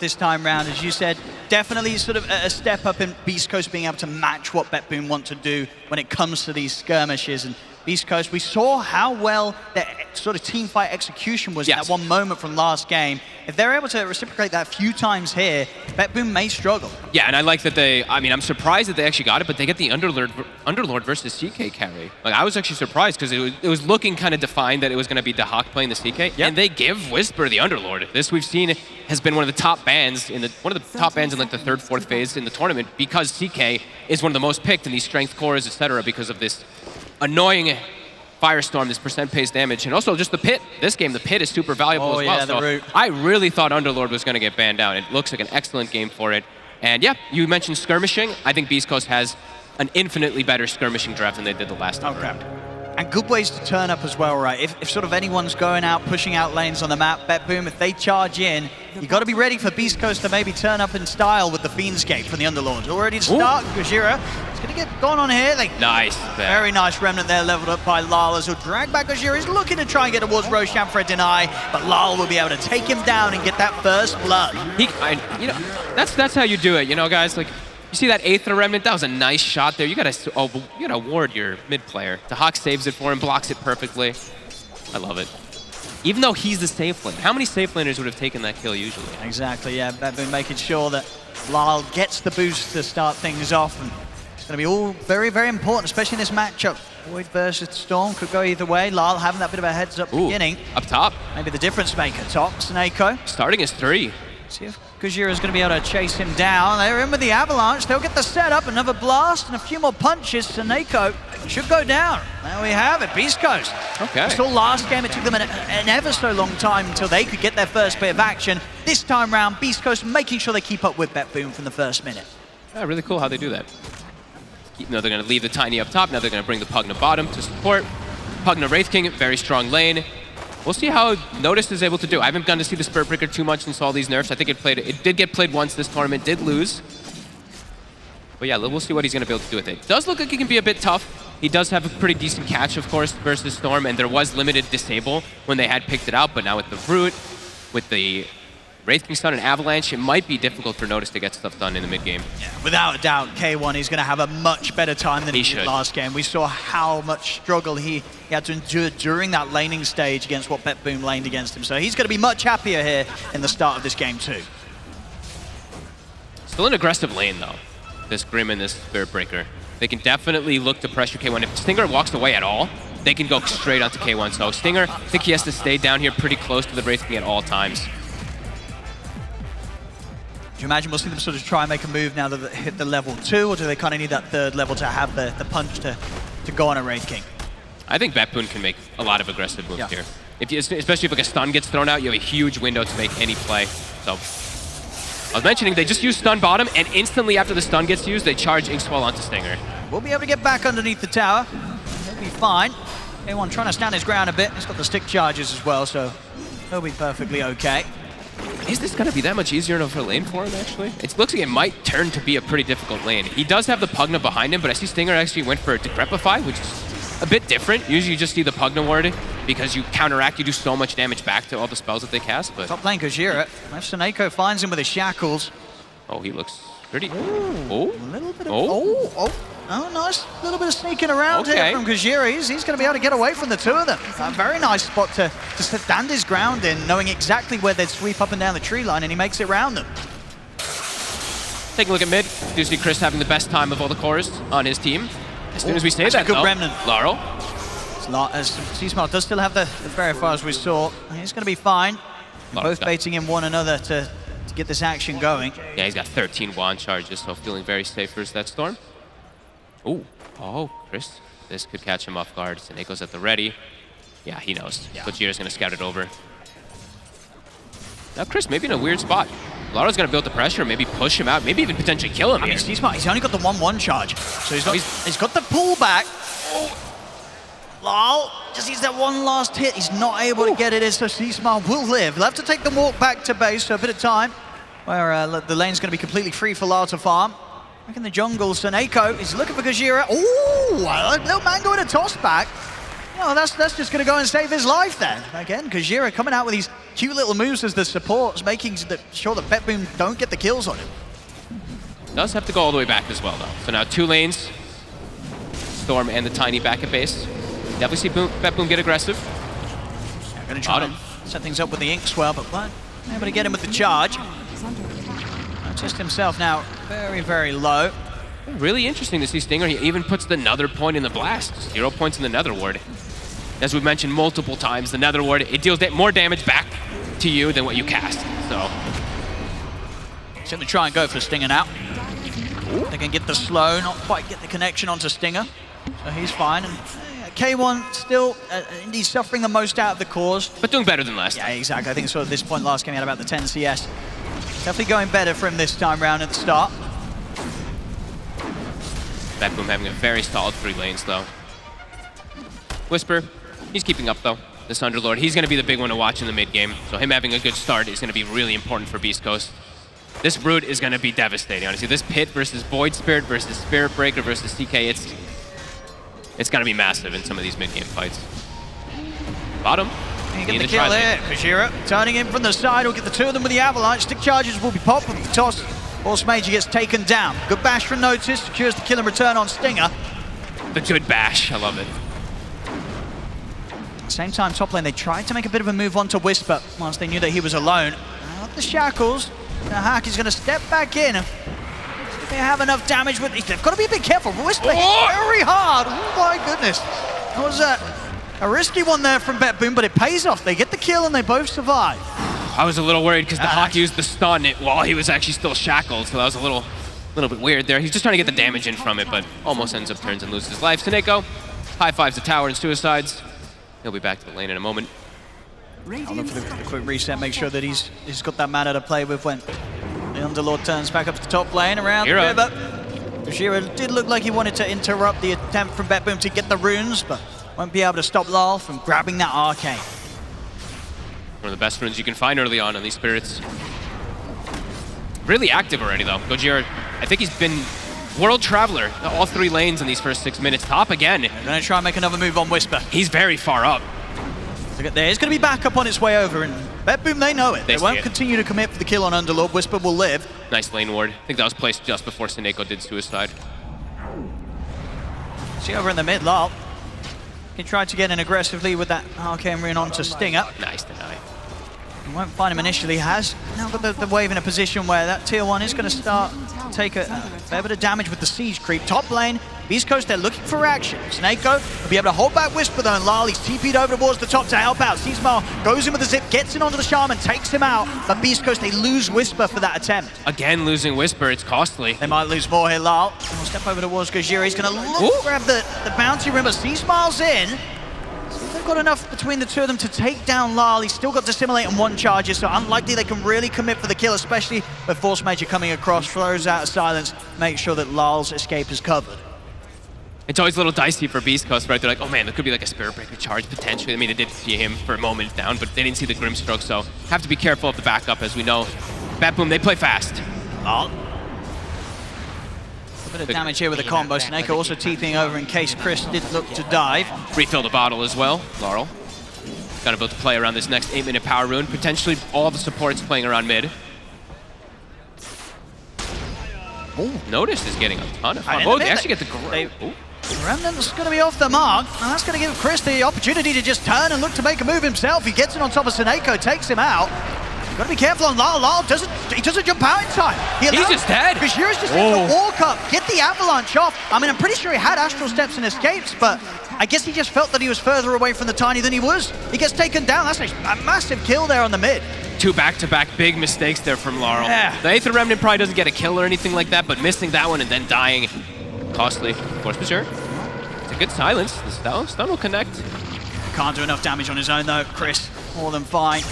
this time round, as you said, definitely sort of a step up in Beast Coast being able to match what BetBoom want to do when it comes to these skirmishes. And Beast Coast, we saw how well their sort of team fight execution was in that one moment from last game. If they're able to reciprocate that a few times here, BetBoom may struggle. Yeah, and I like that I'm surprised that they actually got it, but they get the Underlord versus CK carry. Like, I was actually surprised because it was looking kind of defined that it was going to be Dahak playing the CK, and they give Whisper the Underlord. This we've seen has been one of the top bans in like the third, fourth phase in the tournament because CK is one of the most picked in these strength cores, etc. because of this annoying Firestorm, this percent pace damage, and also just the pit. This game, the pit is super valuable as well. Yeah, the root. I really thought Underlord was going to get banned out. It looks like an excellent game for it. And yeah, you mentioned skirmishing. I think Beast Coast has an infinitely better skirmishing draft than they did the last time around. And good ways to turn up as well, right? If sort of anyone's going out, pushing out lanes on the map, BetBoom, if they charge in, you got to be ready for Beast Coast to maybe turn up in style with the Fiendscape from the Underlords. Already to start, Gojira is going to get gone on here. Nice. Very nice remnant there, leveled up by Lal as he'll drag back Gojira. He's looking to try and get towards Roshan for a deny, but Lal will be able to take him down and get that first blood. That's how you do it, guys. Like, you see that Aether Remnant? That was a nice shot there. You gotta ward your mid player. Dahak saves it for him, blocks it perfectly. I love it. Even though he's the safe lane. How many safe laners would have taken that kill usually? Exactly, yeah. BetBoom making sure that Lal gets the boost to start things off. And it's going to be all very, very important, especially in this matchup. Void versus Storm could go either way. Lal having that bit of a heads up beginning. Up top. Maybe the difference maker. Top, Snako. Starting as 3. See if Gojira is going to be able to chase him down. They're in with the Avalanche. They'll get the setup. Another blast and a few more punches. Snako should go down. There we have it. Beast Coast. Okay. We saw last game it took them an ever so long time until they could get their first bit of action. This time round, Beast Coast making sure they keep up with BetBoom from the first minute. Yeah, really cool how they do that. They're going to leave the Tiny up top. Now they're going to bring the Pugna bottom to support. Pugna Wraith King, very strong lane. We'll see how Notice is able to do. I haven't gone to see the Spirit Breaker too much since all these nerfs. I think it did get played once this tournament, did lose. But yeah, we'll see what he's going to be able to do with it. Does look like he can be a bit tough. He does have a pretty decent catch, of course, versus Storm, and there was limited disable when they had picked it out, but now with the Root, with the Wraith King Stun and Avalanche, it might be difficult for Notice to get stuff done in the mid game. Yeah, without a doubt, K1 is going to have a much better time than he did last game. We saw how much struggle he had to endure during that laning stage against what BetBoom laned against him. So he's going to be much happier here in the start of this game too. Still an aggressive lane though, this Grim and this Spirit Breaker. They can definitely look to pressure K1. If Stinger walks away at all, they can go straight onto K1. So Stinger, I think he has to stay down here pretty close to the Wraith King at all times. Do you imagine we'll see them sort of try and make a move now that they hit the level 2, or do they kind of need that third level to have the punch to go on a Wraith King? I think BetBoom can make a lot of aggressive moves here. Especially if like a stun gets thrown out, you have a huge window to make any play. So I was mentioning they just use stun bottom, and instantly after the stun gets used, they charge Inkswell onto Stinger. We'll be able to get back underneath the tower. He'll be fine. K1 trying to stand his ground a bit. He's got the stick charges as well, so he'll be perfectly okay. Is this going to be that much easier of a lane for him, actually? It looks like it might turn to be a pretty difficult lane. He does have the Pugna behind him, but I see Stinger actually went for a Decrepify, which is a bit different. Usually you just see the Pugna ward because you counteract, you do so much damage back to all the spells that they cast. But top lane Gojira. If Snako finds him with his shackles. Oh, he looks pretty... A little bit of... Oh, nice little bit of sneaking around here from Gojira. He's going to be able to get away from the two of them. A very nice spot to stand his ground in, knowing exactly where they'd sweep up and down the tree line, and he makes it round them. Take a look at mid. Do see Chris having the best time of all the cores on his team. As soon as we say that, good remnant. Laurel. As C-Smart does still have the verifier, as we saw. He's going to be fine. Both baiting in one another to get this action going. Yeah, he's got 13 wand charges, so feeling very safe versus that Storm. Oh, Chris, this could catch him off guard. Snako's at the ready. Yeah, he knows. Gojira's going to scout it over. Now Chris, maybe in a weird spot. Laro's going to build the pressure, maybe push him out, maybe even potentially kill him here. He's only got the 1-1 charge, so he's got the pullback. Lal just needs that one last hit. He's not able to get it in, so C-Smart will live. He'll have to take the walk back to base for a bit of time, where the lane's going to be completely free for Lal to farm. Back in the jungle, Snako is looking for Gojira. Ooh, a little mango and a toss back. Oh, that's just going to go and save his life then. Again, Gojira coming out with these cute little moves as the supports, making sure that BetBoom don't get the kills on him. Does have to go all the way back as well, though. So now 2 lanes. Storm and the Tiny back at base. Definitely see BetBoom get aggressive. Yeah, going to try to set things up with the Inkswell, but able to get him with the charge. Just himself now very, very low. Really interesting to see Stinger. He even puts the Nether point in the blast. 0 points in the Nether ward. As we've mentioned multiple times, the Nether ward, it deals more damage back to you than what you cast. So he's going to try and go for Stinger now. They can get the slow, not quite get the connection onto Stinger. So he's fine. And K1 still, he's suffering the most out of the cores. But doing better than last time. Yeah, exactly. I think sort of this point last game he had about the 10 CS. Definitely going better for him this time round at the start. BetBoom having a very solid 3 lanes, though. Whisper, he's keeping up, though. This Underlord, he's going to be the big one to watch in the mid game. So him having a good start is going to be really important for Beast Coast. This route is going to be devastating, honestly. This Pit versus Void Spirit versus Spirit Breaker versus CK, it's going to be massive in some of these mid game fights. Bottom. You get the kill there. Gojira turning in from the side. We'll get the 2 of them with the Avalanche. Stick charges will be popped with the toss. Force Major gets taken down. Good bash from Notice. Secures the kill and return on Stinger. The good bash. I love it. At the same time, top lane, they tried to make a bit of a move onto Whisper once they knew that he was alone. Out the shackles. The Hack is going to step back in. If they have enough damage with they've got to be a bit careful. Whisper hit very hard. Oh my goodness. That was a risky one there from BetBoom, but it pays off. They get the kill and they both survive. I was a little worried because the Hawk used the stun while he was actually still shackled, so that was a little bit weird there. He's just trying to get the damage in from it, but almost ends up turns and loses his life. Sineko high fives the tower and suicides. He'll be back to the lane in a moment. I'll look for the quick reset, make sure that he's got that mana to play with when the Underlord turns back up to the top lane around the river. Gojira did look like he wanted to interrupt the attempt from BetBoom to get the runes, but won't be able to stop Lal from grabbing that arcane. One of the best runes you can find early on these spirits. Really active already, though. Gojira, I think he's been World Traveler all 3 lanes in these first 6 minutes. Top again. They're going to try and make another move on Whisper. He's very far up. Look at there. It's going to be back up on its way over, and BetBoom, they know it. They won't continue to commit for the kill on Underlord. Whisper will live. Nice lane ward. I think that was placed just before Sineko did suicide. See over in the mid, Lal. He tried to get in aggressively with that arcane rune onto Stinger. Nice deny. You won't find him initially. Has now got the wave in a position where that tier 1 is going to start take a fair bit of damage with the siege creep. Top lane, Beast Coast, they're looking for action. Snako will be able to hold back Whisper though, and Lal, he's TP'd over towards the top to help out. Seasmar goes in with the zip, gets in onto the Shaman, takes him out, but Beast Coast, they lose Whisper for that attempt. Again, losing Whisper, it's costly. They might lose more here, Lal. We'll step over towards Gojira. He's going to look, grab the bounty rim, but Seasmar's in. They've got enough between the 2 of them to take down Lal. He's still got Dissimulate and 1 charges, so unlikely they can really commit for the kill, especially with Force Major coming across, throws out a silence, make sure that Lal's escape is covered. It's always a little dicey for Beast Coast, right? They're like, oh man, there could be like a Spirit Breaker charge potentially. I mean, they did see him for a moment down, but they didn't see the Grimstroke, so have to be careful of the backup, as we know. BetBoom, they play fast. Lal. A bit of damage here with the combo. Snako also TPing over in case Chris did look to dive. Refill the bottle as well. Laurel. Gonna be able to play around this next 8-minute power rune. Potentially all the supports playing around mid. Oh, Notice is getting a ton of fun. Oh, they actually get the Remnant's going to be off the mark, and that's going to give Chris the opportunity to just turn and look to make a move himself. He gets in on top of Sineko, takes him out. You've got to be careful on Lal. Lal doesn't jump out in time. He's just dead. Gojira's just able to walk up, get the avalanche off. I mean, I'm pretty sure he had Astral Steps and escapes, but I guess he just felt that he was further away from the Tiny than he was. He gets taken down. That's a massive kill there on the mid. 2 back-to-back big mistakes there from Laurel. Yeah. The Aether Remnant probably doesn't get a kill or anything like that, but missing that one and then dying, costly. Force Majeure. It's a good silence. The stun will connect. Can't do enough damage on his own though. Chris, more than fine.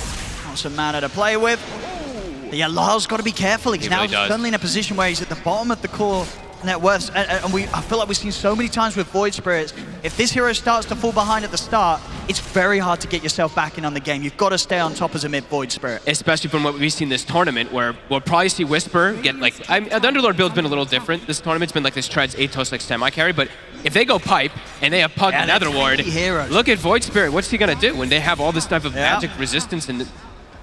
Got some mana to play with. Yeah, Lal's got to be careful. He's now really suddenly in a position where he's at the bottom of the core net worths, and I feel like we've seen so many times with Void Spirits, if this hero starts to fall behind at the start, it's very hard to get yourself back in on the game. You've got to stay on top as a mid Void Spirit. Especially from what we've seen this tournament, where we'll probably see Whisper get like, the Underlord build's been a little different. This tournament's been like this Treads Atos like semi-carry, but if they go pipe and they have Pug and Nether Ward, look at Void Spirit, what's he gonna do when they have all this type of magic resistance and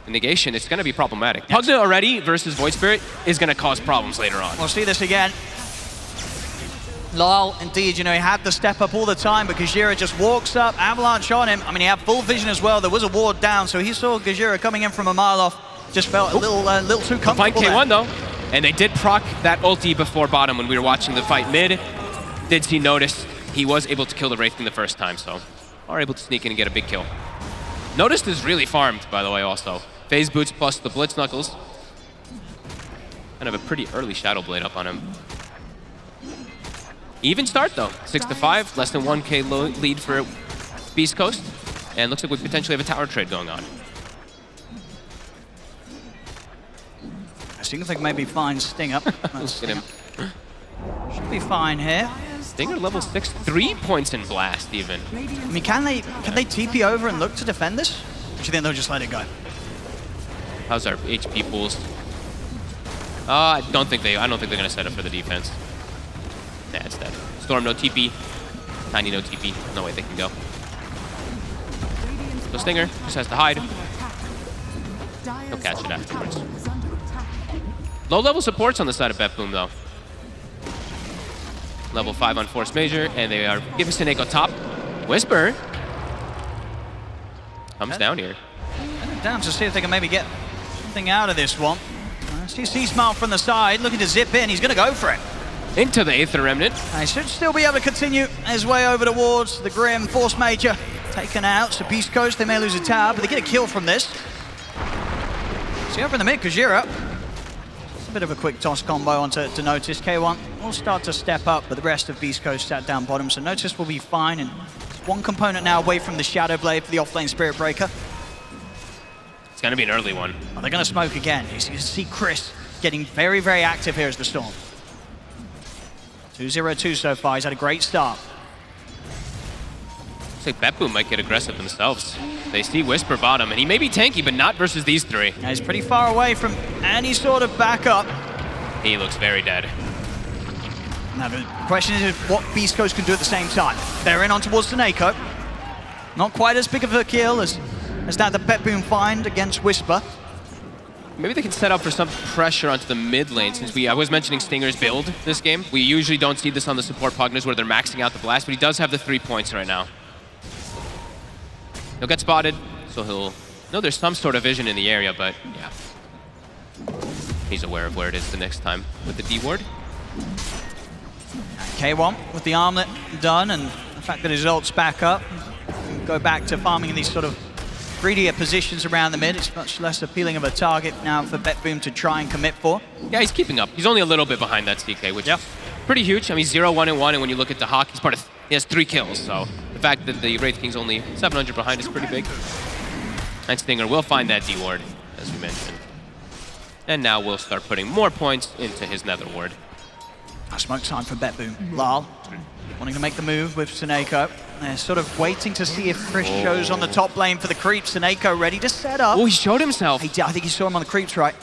negation? It's gonna be problematic. Pugna already versus Void Spirit is gonna cause problems later on. We'll see this again. Lal, indeed, you know, he had the step up all the time, but Gajira just walks up, avalanche on him. I mean, he had full vision as well. There was a ward down, so he saw Gajira coming in from a mile off. Just felt a little too comfortable. Find K1 though, and they did proc that ulti before bottom when we were watching the fight mid. Did see notice he was able to kill the Wraith King the first time, so are able to sneak in and get a big kill. Noticed is really farmed, by the way, also. Phase boots plus the Blitz Knuckles. Kind of a pretty early Shadow Blade up on him. Even start though, 6-5, less than 1k lead for Beast Coast, and looks like we potentially have a tower trade going on. I think they can maybe find Sting up. Let's get him. Should be fine here. Stinger level 6, 3 points in Blast even. I mean, can they TP over and look to defend this? Or do you think they'll just let it go? How's our HP pools? I don't think they're gonna set up for the defense. Nah, it's dead. Storm, no TP. Tiny, no TP. No way they can go. So Stinger just has to hide. He'll catch it afterwards. Low-level supports on the side of BetBoom, though. Level 5 on Force Major, and they are giving Sineko top. Whisper comes down here. Down to see if they can maybe get something out of this one. See C-Smile from the side, looking to zip in. He's going to go for it. Into the Aether Remnant. He should still be able to continue his way over towards the Grim. Force Major taken out. So Beast Coast, they may lose a tower, but they get a kill from this. See over in the mid, Kajira. It's a bit of a quick toss combo onto Notice. K1 will start to step up, but the rest of Beast Coast sat down bottom, so Notice will be fine. And one component now away from the Shadow Blade for the offlane Spirit Breaker. It's going to be an early one. Oh, they're going to smoke again. You see Chris getting very, very active here as the Storm. 2-0-2 so far. He's had a great start. Looks like BetBoom might get aggressive themselves. They see Whisper bottom, and he may be tanky, but not versus these three. Yeah, he's pretty far away from any sort of backup. He looks very dead. Now the question is what Beast Coast can do at the same time. They're in on towards Sineko. Not quite as big of a kill as that the BetBoom find against Whisper. Maybe they can set up for some pressure onto the mid lane, since I was mentioning Stinger's build this game. We usually don't see this on the support Pugnas where they're maxing out the blast, but he does have the 3 points right now. He'll get spotted, so he'll know there's some sort of vision in the area, but yeah. He's aware of where it is the next time with the D ward. K1 with the armlet done, and the fact that his ult's back up. Go back to farming in these sort of greedier positions around the mid. It's much less appealing of a target now for BetBoom to try and commit for. Yeah, he's keeping up. He's only a little bit behind that CK, which is pretty huge. I mean, 0-1-1, and when you look at the Hawk, he has 3 kills, so the fact that the Wraith King's only 700 behind is pretty big. And Stinger will find that D ward, as we mentioned. And now we'll start putting more points into his Nether ward. Smoke time for BetBoom. Lal wanting to make the move with Sineko. They're sort of waiting to see if Chris shows on the top lane for the creeps. Sineko ready to set up. Oh, he showed himself. I think he saw him on the creeps, right?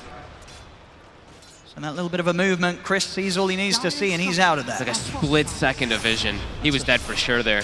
So that little bit of a movement, Chris sees all he needs to see, and he's out of there. Like a split second of vision. He was dead for sure there.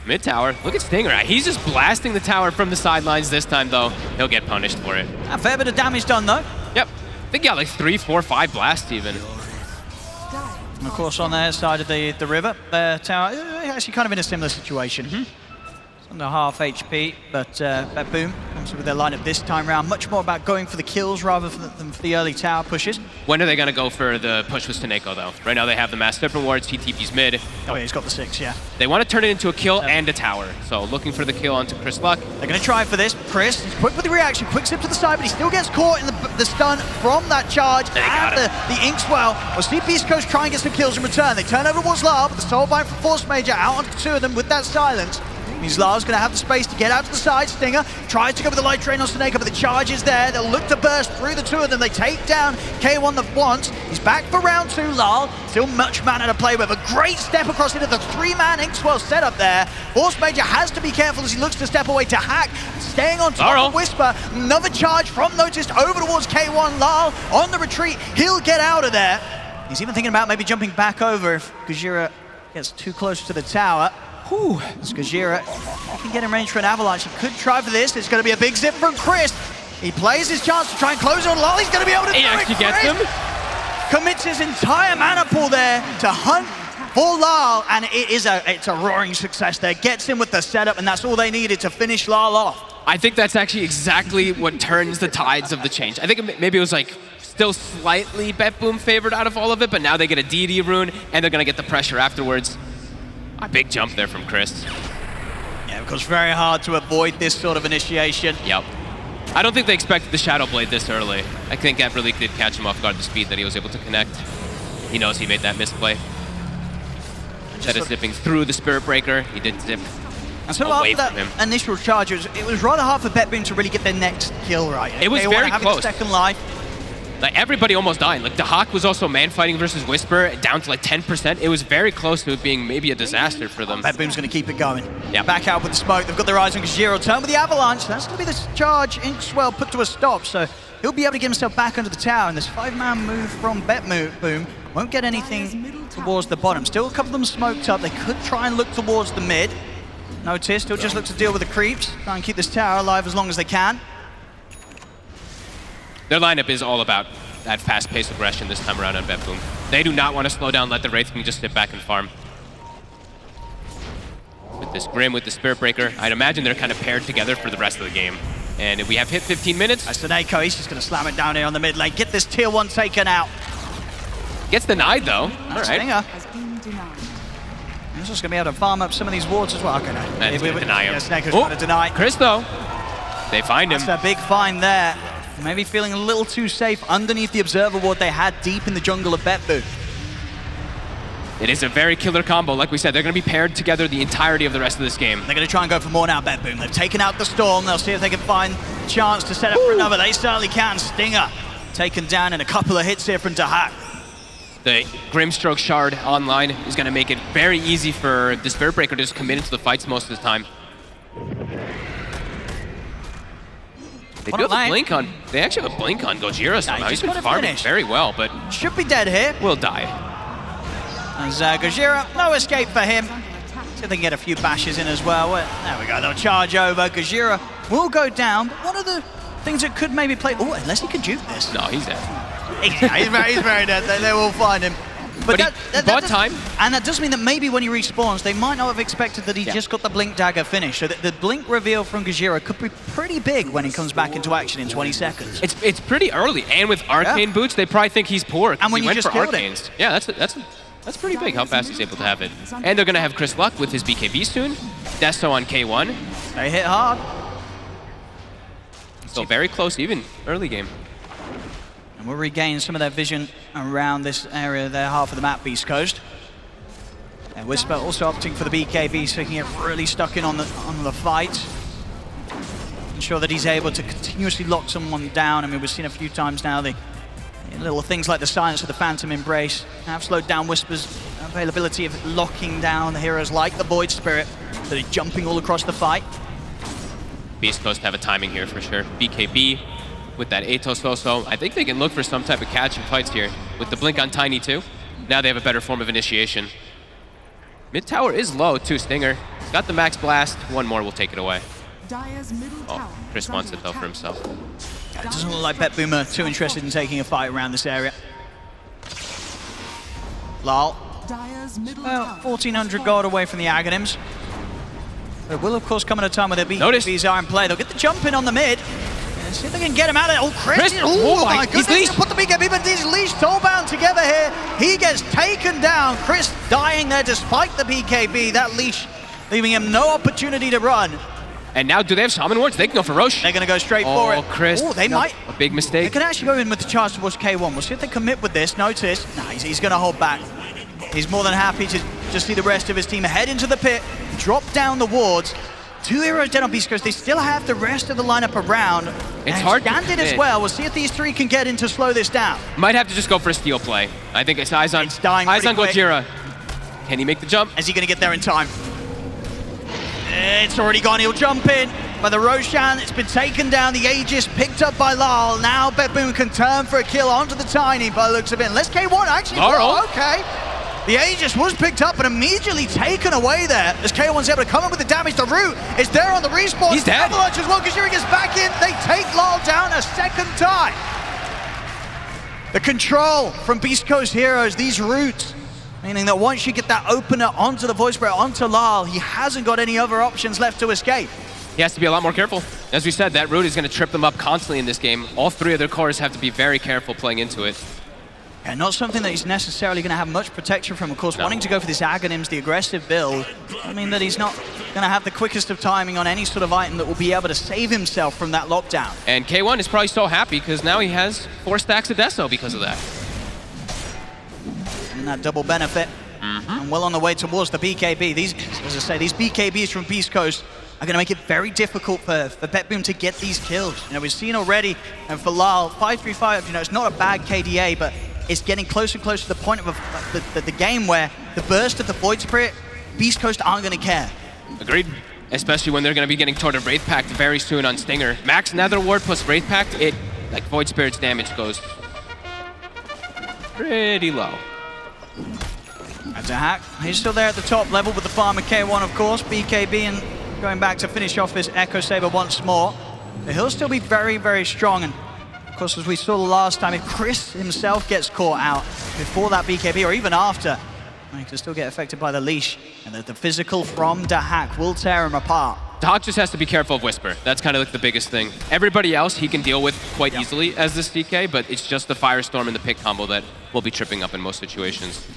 Mid tower. Look at Stinger. He's just blasting the tower from the sidelines this time, though. He'll get punished for it. A fair bit of damage done, though. Yep. I think he got like 3, 4, 5 blasts even. And of course, on their side of the river, their tower actually kind of in a similar situation. It's under half HP, but BetBoom comes with their lineup this time round. Much more about going for the kills rather than for the early tower pushes. When are they going to go for the push with Sineko, though? Right now they have the Mass Serpent wards, he TP's mid. Oh yeah, he's got the 6, yeah. They want to turn it into a kill and a tower. So looking for the kill onto Chris Luck. They're going to try for this. Chris is quick with the reaction, quick step to the side, but he still gets caught in the stun from that charge and the Inkswell. We'll see Beast Coast try and get some kills in return. They turn over towards Lal, but the Soulbind from Force Major out onto 2 of them with that silence. Means Lars going to have the space to get out to the side. Stinger tries to go with the light train on Snake, but the charge is there. They'll look to burst through the two of them. They take down K1 the once. He's back for round 2, Lal. Still much mana to play with. A great step across into the 3-man Inkswell setup there. Force Major has to be careful as he looks to step away to Hack. Staying on top of Whisper. Another charge from Noticed over towards K1. Lal on the retreat. He'll get out of there. He's even thinking about maybe jumping back over if Gajira gets too close to the tower. Whew, as Gajira can get in range for an avalanche. He could try for this. It's going to be a big zip from Chris. He plays his chance to try and close on Lal. He's going to be able to do it. He actually gets him. Commits his entire mana pool there to hunt for Lal, and it's a roaring success there. Gets him with the setup, and that's all they needed to finish Lal off. I think that's actually exactly what turns the tides of the change. I think maybe it was like still slightly BetBoom favored out of all of it, but now they get a DD rune, and they're going to get the pressure afterwards. A big jump there from Chris. Yeah, of course, very hard to avoid this sort of initiation. Yep. I don't think they expected the Shadow Blade this early. I think that really did catch him off guard, the speed that he was able to connect. He knows he made that misplay. Instead of zipping through the Spirit Breaker, he did zip away from him. Initial charge, it was rather hard for BetBoom to really get their next kill right. It was very close. Second life. Like, everybody almost died. Like, Dahak was also man-fighting versus Whisper, down to like 10%. It was very close to it being maybe a disaster for them. BetBoom's going to keep it going. Yeah. Back out with the smoke. They've got their eyes on Gajiro. Turn with the avalanche. That's going to be the charge. Inkswell put to a stop, so he'll be able to get himself back under the tower. And this 5-man move from BetBoom won't get anything towards the bottom. Still a couple of them smoked up. They could try and look towards the mid. Noticed. He'll just look to deal with the creeps. Try and keep this tower alive as long as they can. Their lineup is all about that fast-paced aggression this time around on BetBoom. They do not want to slow down, let the Wraith King just sit back and farm. With this Grim, with the Spirit Breaker, I'd imagine they're kind of paired together for the rest of the game. And if we have hit 15 minutes... That's Taneko, he's just going to slam it down here on the mid lane. Get this tier 1 taken out. Gets denied, though. That's Stinger. He's just going to be able to farm up some of these wards as well. Okay, no. And he's going to deny him. Yeah, Snake's going to deny. Chris, though. They find him. That's a big find there. Maybe feeling a little too safe underneath the Observer ward they had deep in the jungle of BetBoom. It is a very killer combo. Like we said, they're going to be paired together the entirety of the rest of this game. They're going to try and go for more now, BetBoom. They've taken out the Storm. They'll see if they can find a chance to set up for another. They certainly can. Stinger taken down in a couple of hits here from Dahak. The Grimstroke Shard online is going to make it very easy for the Spirit Breaker to just commit into the fights most of the time. They do have a blink on. They actually have a blink on Gojira somehow. He's been farming very well, but should be dead here. Will die. As Gojira, no escape for him. See if they can get a few bashes in as well. There we go. They'll charge over. Gojira will go down. But what are the things that could maybe play? Oh, unless he can juke this. No, he's dead. He's very dead. They will find him. But that bought time. And that does mean that maybe when he respawns, they might not have expected that he just got the Blink Dagger finished. So the Blink reveal from Gajira could be pretty big when he comes back into action in 20 seconds. It's pretty early. And with Arcane boots, they probably think he's poor. And when he you went just for killed Arcanes. it. Yeah, that's pretty big how fast he's able to have it. And they're going to have Chris Luck with his BKB soon. Desto on K1. They hit hard. So very close, even early game. And we'll regain some of their vision around this area there, half of the map, Beast Coast. And Whisper also opting for the BKB, so he can get really stuck in on the fight. Ensure that he's able to continuously lock someone down. I mean, we've seen a few times now the little things like the silence of the Phantom Embrace have slowed down Whisper's availability of locking down the heroes like the Void Spirit that are jumping all across the fight. Beast Coast have a timing here for sure. BKB with that Atos also. I think they can look for some type of catch in fights here. With the blink on Tiny too. Now they have a better form of initiation. Mid tower is low too, Stinger. He's got the max blast. One more will take it away. Oh, Chris wants it though for himself. Yeah, it doesn't look like BetBoom are too interested in taking a fight around this area. Lal. 1,400 gold away from the Aghanims. It will, of course, come at a time where their BKBs are in play. They'll get the jump in on the mid. And see if they can get him out of it. Oh, Chris! Oh my goodness! He's put the BKB, but he's leashed soulbound together here. He gets taken down. Chris dying there despite the BKB. That leash leaving him no opportunity to run. And now, do they have Shaman Wards? They can go for Roche. They're going to go straight for it. Oh, Chris. Oh, they might. A big mistake. They can actually go in with the charge towards K1. We'll see if they commit with this. Notice. Nah, he's going to hold back. He's more than happy to Just see the rest of his team head into the pit, drop down the wards. 2 heroes dead on Beast Coast. They still have the rest of the lineup around. It's hard to Scanded as commit. well. We'll see if these 3 can get in to slow this down. Might have to just go for a steal play. I think it's eyes on quick. Gojira. Can he make the jump? Is he going to get there in time? It's already gone. He'll jump in. By the Roshan, it's been taken down. The Aegis picked up by Lal. Now BetBoom can turn for a kill onto the Tiny by the looks of it. Let's K1 actually. Laurel. Okay. The Aegis was picked up but immediately taken away there as K1's able to come in with the damage. The root is there on the respawn. He's dead. Avalanche as well. Kajira gets back in. They take Lal down a second time. The control from Beast Coast Heroes, these roots, meaning that once you get that opener onto the Void Spirit, onto Lal, he hasn't got any other options left to escape. He has to be a lot more careful. As we said, that root is going to trip them up constantly in this game. All 3 of their cores have to be very careful playing into it. Yeah, not something that he's necessarily going to have much protection from. Of course, wanting to go for this Aghanims, the aggressive build, I mean that he's not going to have the quickest of timing on any sort of item that will be able to save himself from that lockdown. And K1 is probably so happy because now he has 4 stacks of Deso because of that. And that double benefit. And well on the way towards the BKB. These, as I say, these BKBs from Beast Coast are going to make it very difficult for BetBoom to get these kills. You know, we've seen already, and for Lal, 5-3-5, you know, it's not a bad KDA, but it's getting closer and closer to the point of the game where the burst of the Void Spirit, Beast Coast aren't going to care. Agreed. Especially when they're going to be getting toward a Wraith Pact very soon on Stinger. Max Nether Ward plus Wraith Pact, it, like Void Spirit's damage goes pretty low. That's a hack. He's still there at the top level with the farmer K1, of course. BKB and going back to finish off this Echo Saber once more. But he'll still be very, very strong. And of course, as we saw the last time, if Chris himself gets caught out before that BKB or even after, he can still get affected by the leash. And the physical from Dahak will tear him apart. Dahak just has to be careful of Whisper. That's kind of like the biggest thing. Everybody else he can deal with quite easily as this DK, but it's just the Firestorm and the pick combo that will be tripping up in most situations.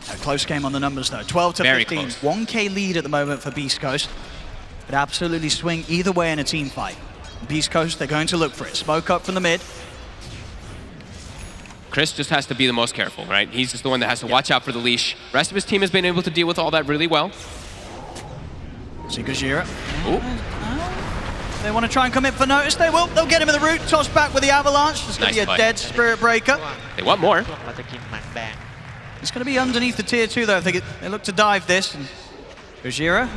A close game on the numbers though, 12 to Very 15. close. 1K lead at the moment for Beast Coast. Could absolutely swing either way in a team fight. Beast Coast, they're going to look for it. Smoke up from the mid. Chris just has to be the most careful, right? He's just the one that has to watch out for the leash. Rest of his team has been able to deal with all that really well. See Gojira. Ooh. They want to try and come in for notice. They will. They'll get him in the root. Toss back with the Avalanche. It's going to Nice be a play. dead Spirit Breaker. They want more. It's going to be underneath the tier 2 though. If they look to dive this. And Gojira,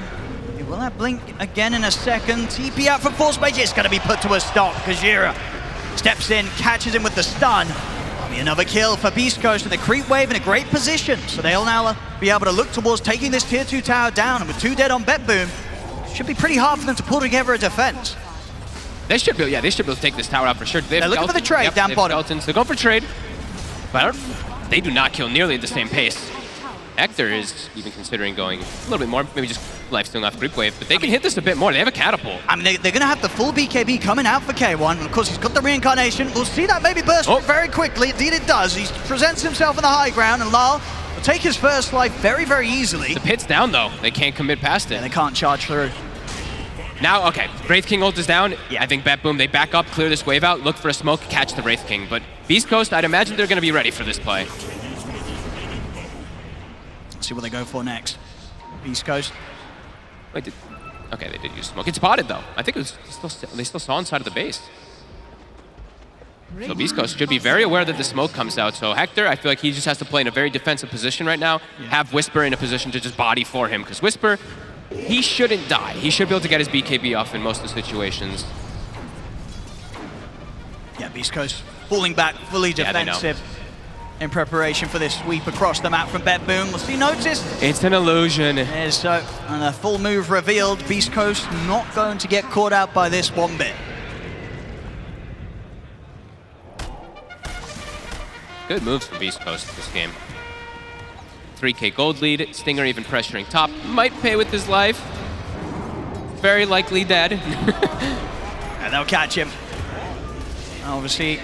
he will have Blink again in a second. TP out from Force Mage. It's going to be put to a stop. Gojira steps in, catches him with the stun. That'll be another kill for Beast Coast, and the creep wave in a great position. So they'll now be able to look towards taking this tier 2 tower down. And with 2 dead on BetBoom, should be pretty hard for them to pull together a defense. They should be able to take this tower out for sure. They're looking for the trade down bottom. Skeletons. They're going for trade. But they do not kill nearly at the same pace. Hector is even considering going a little bit more, maybe just lifestealing off Creep Wave, but they can hit this a bit more. They have a catapult. I mean, they're going to have the full BKB coming out for K1. And of course, he's got the reincarnation. We'll see that maybe burst very quickly. Indeed, it does. He presents himself on the high ground, and Lal will take his first life very, very easily. The pit's down, though. They can't commit past it. Yeah, they can't charge through. Now, okay, Wraith King ult is down. Yeah. I think BetBoom, they back up, clear this wave out, look for a smoke, catch the Wraith King. But Beast Coast, I'd imagine they're going to be ready for this play. Let's see what they go for next. Beast Coast. Wait, okay, they did use smoke. It's spotted, though. I think it was they still saw inside of the base. So Beast Coast should be very aware that the smoke comes out. So Hector, I feel like he just has to play in a very defensive position right now, have Whisper in a position to just body for him, because Whisper, he shouldn't die. He should be able to get his BKB off in most of the situations. Yeah, Beast Coast falling back, fully defensive in preparation for this sweep across the map from BetBoom. We'll see notice. It's an illusion. There's so, and a full move revealed. Beast Coast not going to get caught out by this one bit. Good moves from Beast Coast this game. 3K gold lead, Stinger even pressuring top. Might pay with his life. Very likely dead. And they'll catch him. Obviously,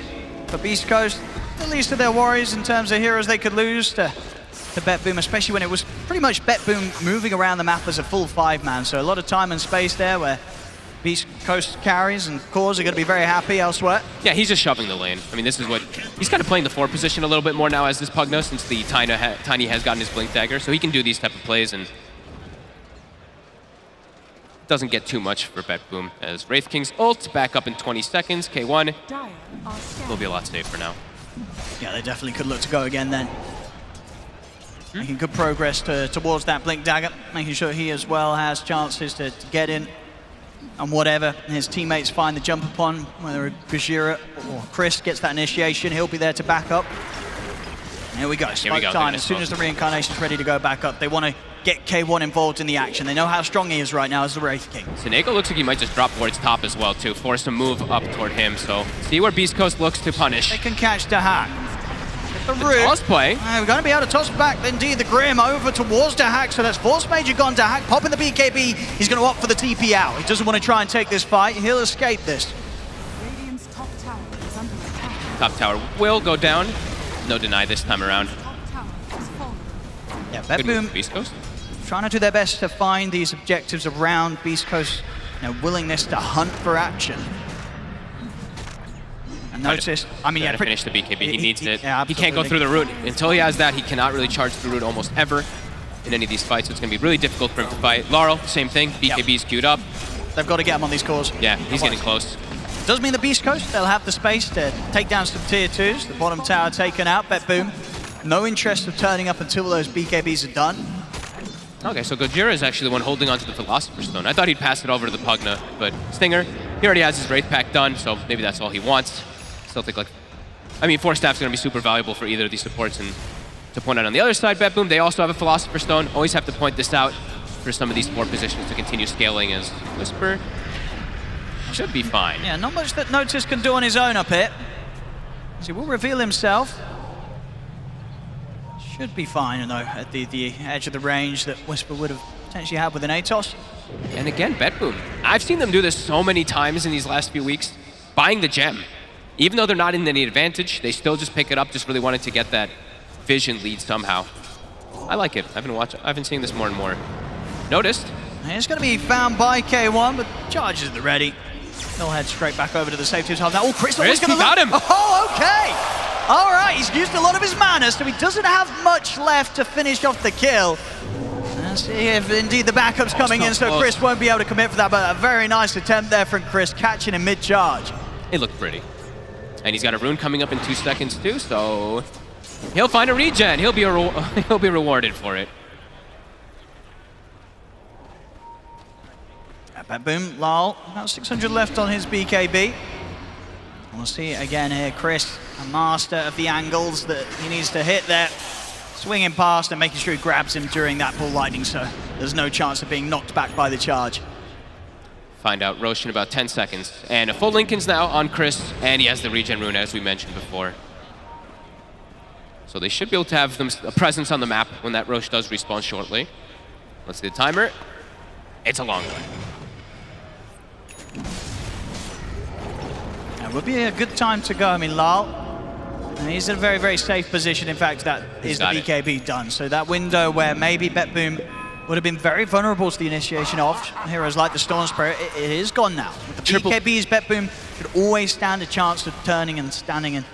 for Beast Coast, the least of their worries in terms of heroes they could lose to BetBoom, especially when it was pretty much BetBoom moving around the map as a full 5-man. So a lot of time and space there where Beast Coast carries and cores are going to be very happy elsewhere. Yeah, he's just shoving the lane. I mean, this is what... He's kind of playing the 4 position a little bit more now as this Pugno, since the Tiny has gotten his Blink Dagger, so he can do these type of plays and doesn't get too much for BetBoom as Wraith King's ult back up in 20 seconds. K1 will be a lot safer now. Yeah, they definitely could look to go again then. Making good progress towards that Blink Dagger, making sure he as well has chances to get in. And whatever his teammates find the jump upon, whether Gajira or Chris gets that initiation, he'll be there to back up. And here we go, smoke time. As soon as the reincarnation's ready to go back up, they want to get K1 involved in the action. They know how strong he is right now as the Wraith King. Senego looks like he might just drop towards top as well too, force a move up toward him. So see where Beast Coast looks to punish. They can catch Dahak. The toss play. We're going to be able to toss back indeed the Grim over towards Dahak, so that's Force Major gone. Dahak popping the BKB. He's going to opt for the TP out. He doesn't want to try and take this fight. He'll escape this. Top tower will go down. No deny this time around. Yeah, BetBoom Beast Coast trying to do their best to find these objectives around Beast Coast's willingness to hunt for action. And notice, I mean, yeah, finish the BKB. He needs it. Yeah, he can't go through the root. Until he has that, he cannot really charge through root almost ever in any of these fights. So it's going to be really difficult for him to fight. Laurel, same thing. BKB's queued up. They've got to get him on these cores. Yeah, he's getting close. Does mean the Beast Coast, they'll have the space to take down some tier 2s. The bottom tower taken out. BetBoom, no interest of turning up until those BKBs are done. Okay, so Gojira is actually the one holding onto the Philosopher's Stone. I thought he'd pass it over to the Pugna, but Stinger, he already has his Wraith Pack done, so maybe that's all he wants. Still think like... I mean, 4 Staff's going to be super valuable for either of these supports, and to point out on the other side, BetBoom, they also have a Philosopher's Stone. Always have to point this out for some of these 4 positions to continue scaling as Whisper should be fine. Yeah, not much that Notice can do on his own up here. He will reveal himself. Should be fine, though, at the edge of the range that Whisper would have potentially had with an Atos. And again, BetBoom. I've seen them do this so many times in these last few weeks, buying the gem. Even though they're not in any advantage, they still just pick it up, just really wanted to get that vision lead somehow. I like it. I've been seeing this more and more. Noticed. It's going to be found by K1, but charges at the ready. They'll head straight back over to the safety half now. Oh, Chris is going to got him! Oh, okay! All right, he's used a lot of his mana, so he doesn't have much left to finish off the kill. Let's see if indeed the backup's coming in, so Chris won't be able to commit for that, but a very nice attempt there from Chris, catching him mid-charge. It looked pretty. And he's got a rune coming up in 2 seconds too, so he'll find a regen. He'll be rewarded for it. BetBoom, Lal, about 600 left on his BKB. We'll see it again here. Chris, a master of the angles that he needs to hit there. Swinging past and making sure he grabs him during that Bull Lightning, so there's no chance of being knocked back by the charge. Find out Roche in about 10 seconds. And a full Lincoln's now on Chris, and he has the regen rune as we mentioned before. So they should be able to have a presence on the map when that Roche does respawn shortly. Let's see the timer. It's a long one. It would be a good time to go. I mean, Lal, and he's in a very, very safe position. In fact, that is the BKB done. So that window where maybe BetBoom would have been very vulnerable to the initiation of heroes like the Storm Spirit, it is gone now. With the BKBs, BetBoom should always stand a chance of turning and standing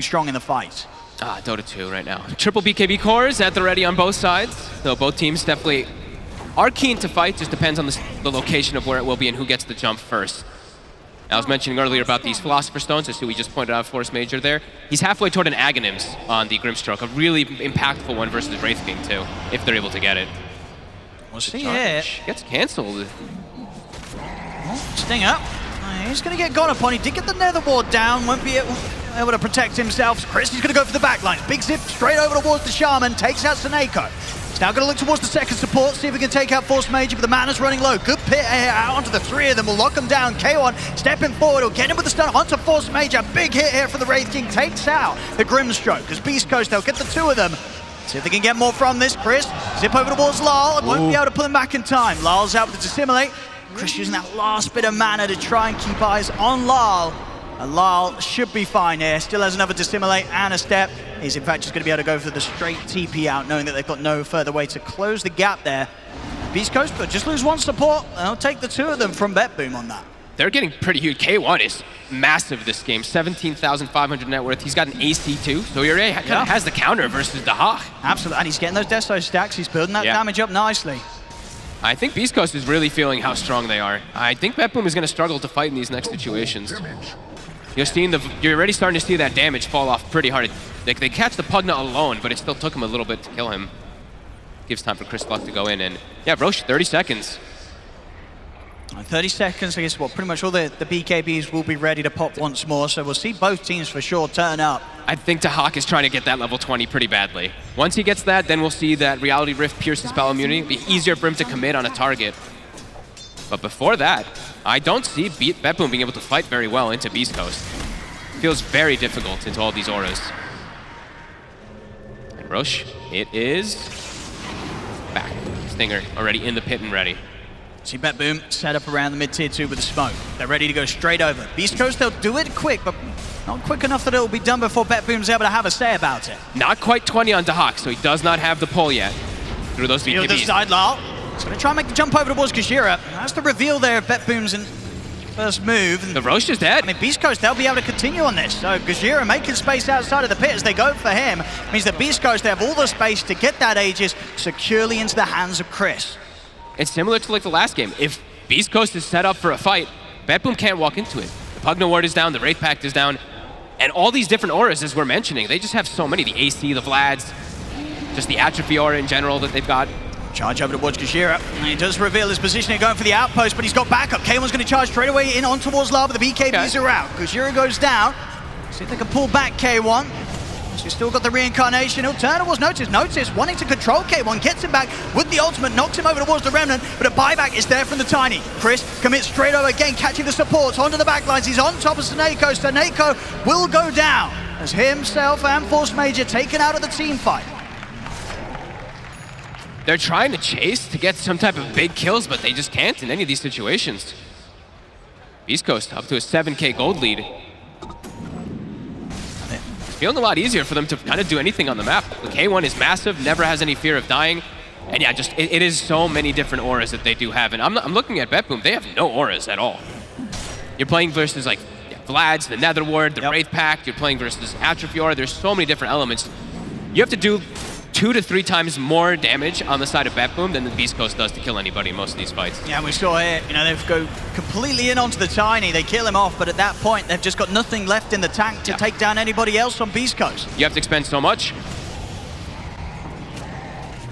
strong in the fight. Dota2 right now. Triple BKB cores at the ready on both sides. So both teams definitely are keen to fight. Just depends on the location of where it will be and who gets the jump first. I was mentioning earlier about these Philosopher's Stones. I see we just pointed out Force Major there. He's halfway toward an Aghanims on the Grimstroke, a really impactful one versus Wraith King too, if they're able to get it. We'll see it. Gets cancelled. Sting up. He's going to get gone upon. He did get the Nether Ward down, won't be able to protect himself. Chris is going to go for the backline. Big zip straight over towards the Shaman, takes out Senego. He's now going to look towards the second support, see if we can take out Force Major, but the mana's running low. Good pit out onto the 3 of them, will lock them down. K1 stepping forward, he'll get him with the stun onto Force Major. Big hit here for the Wraith King, takes out the Grimstroke. As Beast Coast, they'll get the 2 of them. See if they can get more from this. Chris, zip over towards Lal, and won't be able to pull him back in time. Lal's out with the Dissimulate. Chris using that last bit of mana to try and keep eyes on Lal. And Lal should be fine here. Still has another Dissimulate and a step. He's in fact just going to be able to go for the straight TP out, knowing that they've got no further way to close the gap there. Beast Coast, but just lose 1 support. They'll take the 2 of them from BetBoom on that. they're getting pretty huge. K1 is massive this game, 17,500 net worth. He's got an AC too, so he already kind of has the counter versus Dahak. Absolutely, and he's getting those Desto stacks. He's building that damage up nicely. I think Beast Coast is really feeling how strong they are. I think BetBoom is going to struggle to fight in these next situations. You're already starting to see that damage fall off pretty hard. They catch the Pugna alone, but it still took him a little bit to kill him. Gives time for Chris Luck to go in, and yeah, Roche, 30 seconds. 30 seconds, I guess, pretty much all the BKBs will be ready to pop once more, so we'll see both teams for sure turn up. I think Dahak is trying to get that level 20 pretty badly. Once he gets that, then we'll see that Reality Rift pierces spell immunity. It'll be easier for him to commit on a target. But before that, I don't see BetBoom being able to fight very well into Beast Coast. Feels very difficult into all these auras. And Roche, it is back. Stinger already in the pit and ready. See BetBoom set up around the mid-tier 2 with the smoke. They're ready to go straight over. Beast Coast, they'll do it quick, but not quick enough that it'll be done before BetBoom's able to have a say about it. Not quite 20 on Dahak, so he does not have the pull yet through those BKBs. The side Lal. He's going to try and make the jump over towards Gajira. That's the reveal there of BetBoom's first move. And the Roche is dead. I mean, Beast Coast, they'll be able to continue on this. So Gajira making space outside of the pit as they go for him. Means that Beast Coast, they have all the space to get that Aegis securely into the hands of Chris. It's similar to like the last game. If Beast Coast is set up for a fight, BetBoom can't walk into it. The Pugna Ward is down, the Wraith Pact is down, and all these different auras, as we're mentioning, they just have so many. The AC, the Vlads, just the Atrophy aura in general that they've got. Charge over towards Gajira, and he does reveal his positioning going for the outpost, but he's got backup. K1's going to charge straight away in on towards Lava, the BKBs are out. Gajira goes down, see if they can pull back K1. He's still got the reincarnation. He'll turn towards Notice. Notice wanting to control K1, gets him back with the ultimate, knocks him over towards the Remnant, but a buyback is there from the Tiny. Chris commits straight over again, catching the supports onto the backlines. He's on top of Snako. Snako will go down as himself and Force Major taken out of the team fight. They're trying to chase to get some type of big kills, but they just can't in any of these situations. Beast Coast up to a 7K gold lead. Feeling a lot easier for them to kind of do anything on the map. The K1 is massive, never has any fear of dying. And yeah, just it is so many different auras that they do have. And I'm looking at BetBoom, they have no auras at all. You're playing versus like Vlad's, the Nether Ward, the Wraith Pact, you're playing versus Atrophy aura. There's so many different elements. You have to do 2 to 3 times more damage on the side of BetBoom than the Beast Coast does to kill anybody in most of these fights. Yeah, we saw here, they go completely in onto the Tiny, they kill him off, but at that point, they've just got nothing left in the tank to take down anybody else on Beast Coast. You have to expend so much.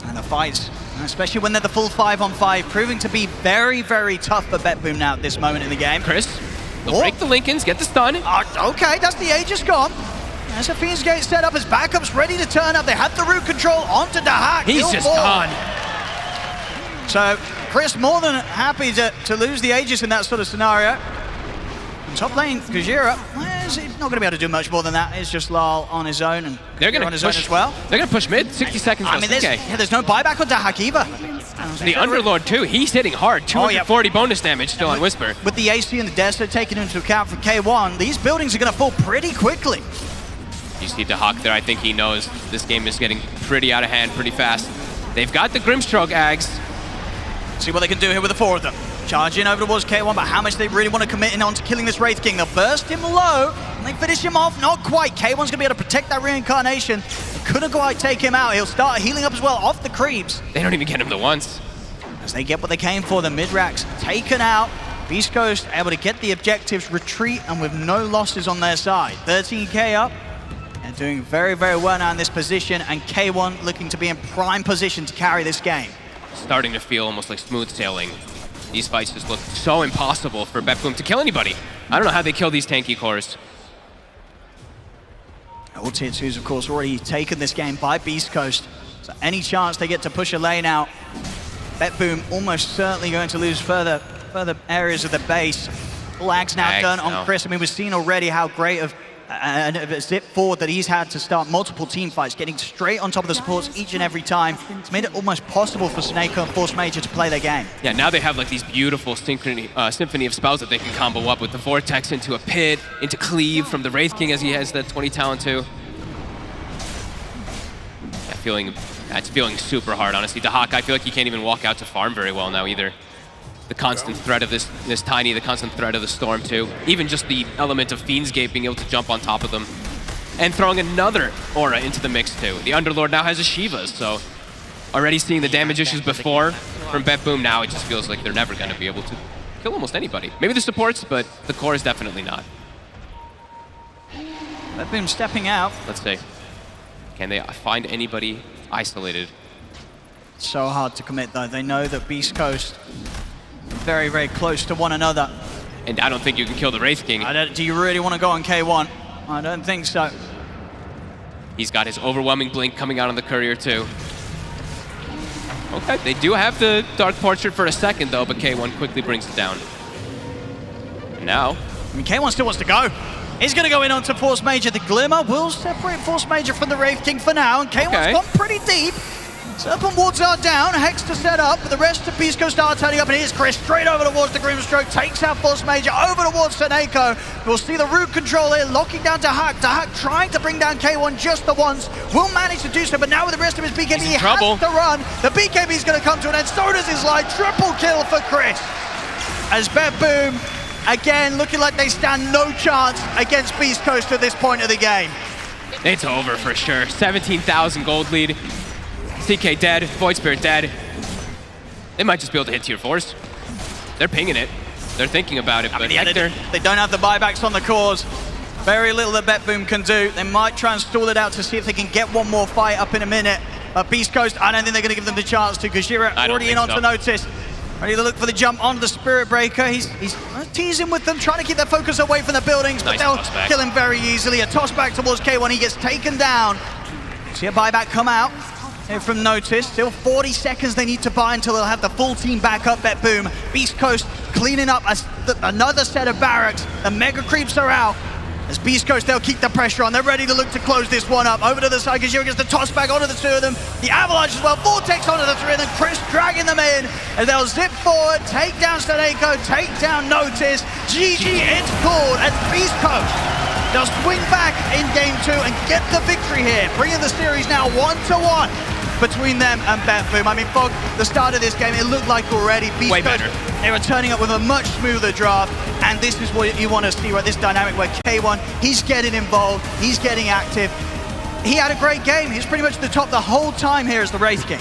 And the fights, especially when they're the full 5-on-5, proving to be very, very tough for BetBoom now at this moment in the game. Chris, they'll break the Lincolns, get the stun. Okay, that's the Aegis gone. As a Fiend's Gate set up, as backups ready to turn up. They have the root control onto Dahak. He's just gone. So Chris more than happy to lose the Aegis in that sort of scenario. And top lane, Gajira, he's not going to be able to do much more than that. It's just Lal on his own, and they're going on his own as well. They're going to push mid, 60 seconds. I mean, there's no buyback on Dahak either. The Underlord too, he's hitting hard, 240 bonus damage still on Whisper. With the AC and the Desert taken into account for K1, these buildings are going to fall pretty quickly. You see Dahak there, I think he knows this game is getting pretty out of hand pretty fast. They've got the Grimstroke Ags. See what they can do here with the 4 of them. Charge in over towards K1, but how much they really want to commit in on to killing this Wraith King. They'll burst him low, and they finish him off. Not quite. K1's going to be able to protect that reincarnation. They couldn't quite take him out. He'll start healing up as well off the creeps. They don't even get him the once. As they get what they came for, the mid-racks taken out. Beast Coast able to get the objectives, retreat, and with no losses on their side. 13K up. And doing very, very well now in this position, and K1 looking to be in prime position to carry this game. Starting to feel almost like smooth sailing. These fights just look so impossible for BetBoom to kill anybody. I don't know how they kill these tanky cores. All tier 2s, of course, already taken this game by Beast Coast. So any chance they get to push a lane out, BetBoom almost certainly going to lose further areas of the base. Flag's now done on Chris. I mean, we've seen already how great of a zip forward that he's had to start multiple team fights, getting straight on top of the supports each and every time. It's made it almost possible for Snako and Force Major to play their game. Yeah, now they have like these beautiful symphony of spells that they can combo up with the Vortex into a pit, into Cleave from the Wraith King as he has the 20 talent too. Yeah, that's feeling super hard, honestly. Dahak, I feel like he can't even walk out to farm very well now either. the constant threat of this Tiny, the constant threat of the Storm too. Even just the element of Fiend's Gate being able to jump on top of them. And throwing another aura into the mix too. The Underlord now has a Shiva, so already seeing the damage issues before from BetBoom. Now it just feels like they're never going to be able to kill almost anybody. Maybe the supports, but the core is definitely not. BetBoom stepping out. Let's see. Can they find anybody isolated? So hard to commit though. They know that Beast Coast very, very close to one another. And I don't think you can kill the Wraith King. Do you really want to go on K1? I don't think so. He's got his overwhelming blink coming out on the Courier too. Okay, they do have the Dark Portrait for a second though, but K1 quickly brings it down. And now... I mean, K1 still wants to go. He's going to go in onto Force Major. The Glimmer will separate Force Major from the Wraith King for now, and K1's gone pretty deep. Serpent wards are down, Hex to set up, but the rest of Beast Coast are turning up, and here's Chris straight over towards the Grimstroke, takes out Force Major, over towards Seneko. We'll see the root control here, locking down Dahak. Dahak trying to bring down K1 just the once, will manage to do so, but now with the rest of his BKB, he has to run. The BKB is going to come to an end, so does his life. Triple kill for Chris. As BetBoom, again, looking like they stand no chance against Beast Coast at this point of the game. It's over for sure. 17,000 gold lead. CK dead, Void Spirit dead. They might just be able to hit tier 4s. They're pinging it. They're thinking about it, but yeah, they don't have the buybacks on the cores. Very little that BetBoom can do. They might try and stall it out to see if they can get one more fight up in a minute. But Beast Coast, I don't think they're going to give them the chance to. Gajira already in onto Notice. Ready to look for the jump onto the Spirit Breaker. He's teasing with them, trying to keep their focus away from the buildings, but they'll kill him very easily. A toss back towards K1, he gets taken down. See a buyback come out here from Notice. Still 40 seconds they need to buy until they'll have the full team back up. BetBoom, Beast Coast cleaning up another set of barracks. The Mega Creeps are out. As Beast Coast, they'll keep the pressure on. They're ready to look to close this one up. Over to the side, Gajira gets the toss back onto the two of them. The Avalanche as well, Vortex onto the three of them. Chris dragging them in, and they'll zip forward, take down Seneko, take down Notice. GG, it's called, and Beast Coast they'll swing back in game 2 and get the victory here, bringing the series now 1-1 between them and BetBoom. I mean, Fog, the start of this game, it looked like already Beast Coast, they were turning up with a much smoother draft, and this is what you want to see, right? This dynamic where K1, he's getting involved, he's getting active. He had a great game. He's pretty much at the top the whole time here as the Wraith King.